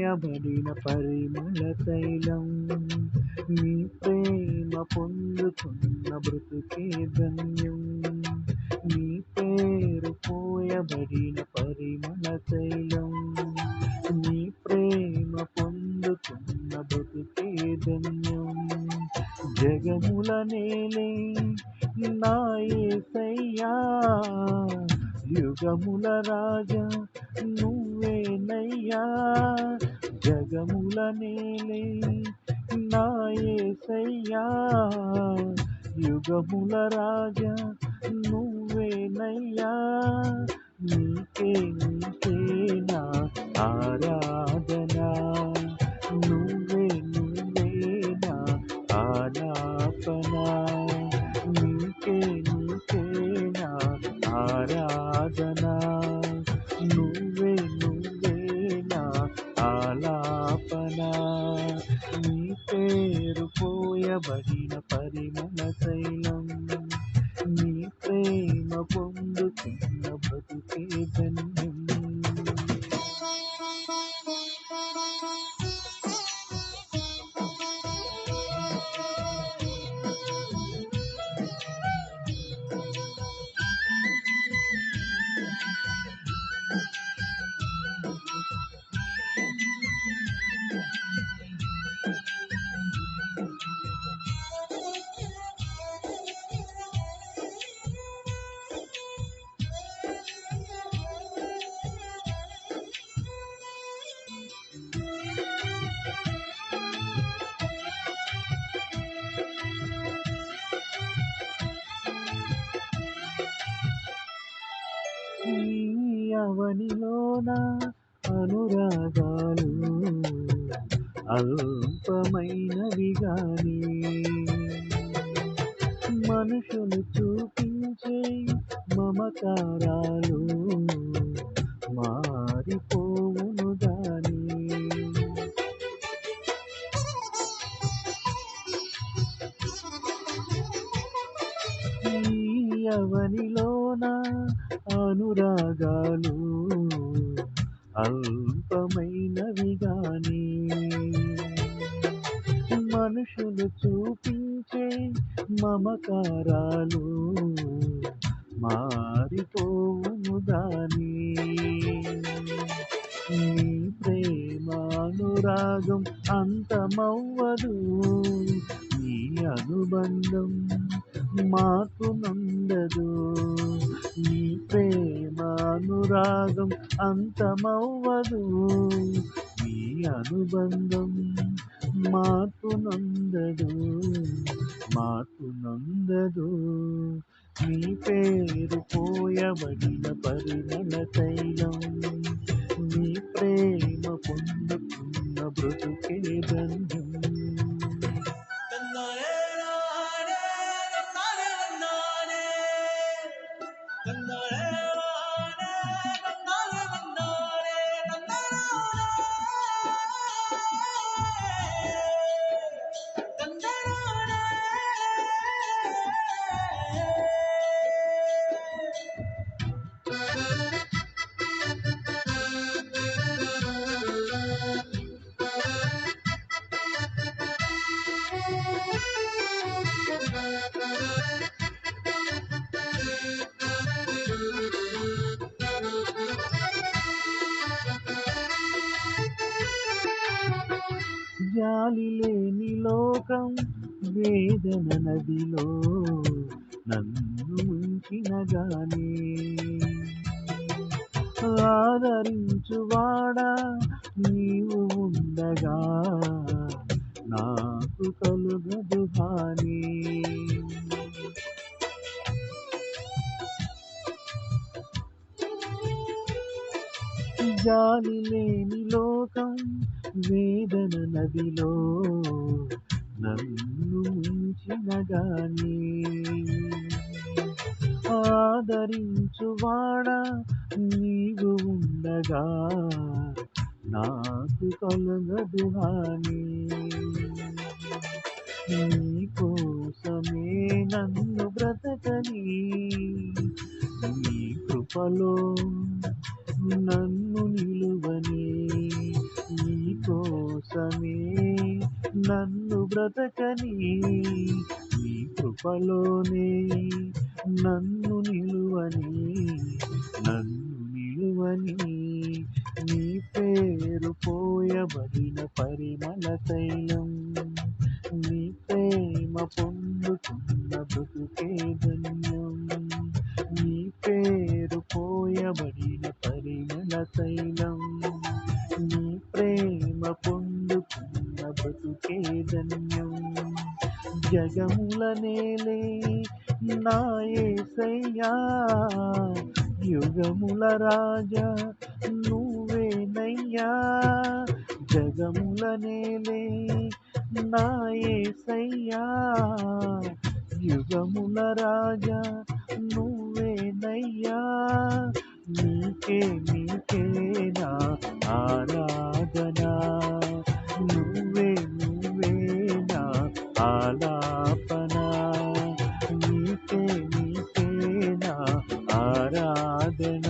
పోయబడిన పరిమళ తైలం నీ ప్రేమ పొందుతున్న బ్రతుకే ధన్యం నీ పేరు పోయబడిన పరిమళ తైలం నీ ప్రేమ పొందుతున్న బ్రతుకే ధన్యం జగముల నేలే నా యేసయ్యా యుగముల రాజా నువ్వేనయ్యా జగముల నేలే నా యేసయ్యా యుగముల రాజా నువ్వేనయ్యా నీకే నీకే నా ఆరాధనా నువ్వే నువ్వే నా ఆలాపనా నీకే నీకే నా ఆరాధనా నువ్వే నువ్వే నా ఆలాపనా నీ పేరు పోయబడిన పరిమళ తైలం నీ ప్రేమ పొందుతున్న బ్రతుకే ధన్యం ఈ అవనిలోన అనురాగాలు అల్పమైనవి గాని మనుషులు చూపించే మమకారాలు మారిపోవును గాని ఈ అవనిలోన అనురాగాలు అల్పమైనవి గాని మనుషులు చూపించే మమకారాలు మారిపోవును గాని నీ ప్రేమానురాగం అంతమవ్వదు నీ అనుబంధం మాకు నందదు నీ ప్రేమానురాగం అంతమవ్వదు నీ అనుబంధం మాకు నందదు నీ పేరు పోయబడిన పరిమళ తైలం నీ ప్రేమ పొందుతున్న బ్రతుకే ధన్యం జాలి లేని లోకం వేదన నదిలో నన్ను ముంచిన గాని ఆదరించువాడా నీవు ఉండగా నాకు కలుగదు హాని జాలి లేని లోకం వేదన నదిలో నన్ను ముంచిన గాని ఆదరించువాడా నీవు ఉండగా నాకు కలుగదు హాని నీ కోసమే నన్ను బ్రతకని నీ కృపలో నన్ను నిలువని నీ కోసమే నన్ను బ్రతకని నీ కృపలోనే నన్ను నిలువని నన్ను నిలువని నీ పేరు పోయబడిన పరిమళ తైలం నీ ప్రేమ పొందుకున్న బ్రతుకే ధన్యం నీ పేరు పోయబడిన పరిమళ తైలం నీ ప్రేమ పొందుకున్న బ్రతుకే ధన్యం జగముల నేలే నా యేసయ్యా యుగముల రాజా నువ్వేనయ్యా జగముల నేలే నా యేసయ్యా యుగముల రాజా నువ్వేనయ్యా నీకే నా ఆరాధన నువ్వే నా ఆలాపన నీకే నా ఆరాధన